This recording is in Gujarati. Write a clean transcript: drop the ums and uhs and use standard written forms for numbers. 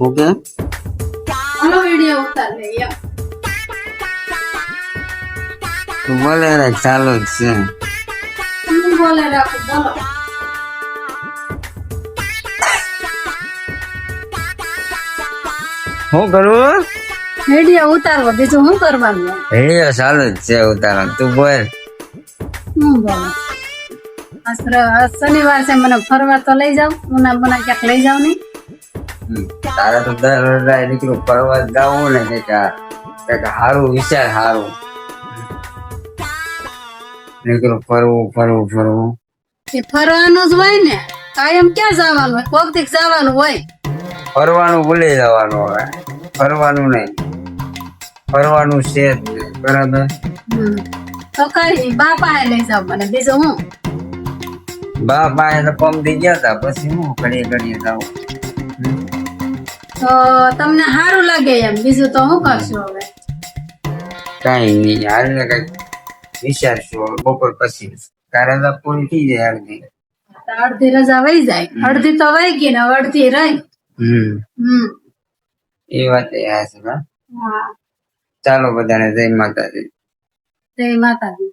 ઓકે હાલો વિડીયો ઉતાર લે એમ. તું બોલે રે ચાલુ જ છે. હું બોલે રાખું બોલો. શું કરવું? વિડીયો ઉતારવો બીજું શું કરવાનું? રેડિયો ચાલુ જ છે ઉતારો. તું બોલ. હું બોલો. આજ શનિવાર છે, મને ફરવા તો લઈ જાવ. ઉના ક્યાંક લઈ જાવ નહીં. તારે તો દર રવિવારે નીકળું ફરવા જવું ને કંઈક સારું વિચાર સારું નીકળું ફરવું. એ ફરવાનું જ હોય ને, કાયમ ક્યાં જવાનું હોય? કોક દીક જવાનું હોય. ફરવાનું ભૂલી જવાનું. હવે ફરવાનું નહીં, ફરવાનું છે જ નહીં. બરાબર. તો કઈ નહીં, બાપા લઈ જાવ મને, બીજું હું. બા પાસે તો પમથી ગયા તા, પછી હું ઘડીએ જાઉં. તો તમને સારું લાગે એમ, બીજું તો હું કરશું હવે. કઈ નહીં, હાલ ને કઈક વિચારશું હવે બપોર પછી. તારે તો પૂરી થઈ જાય અડધી. તો અડધી રજા વહી જાય, અડધી તો વહી ગઈ ને, હવે અડધી રહી. એ વાત એ છે. હા, ચાલો બધાને જય માતાજી. જય માતાજી.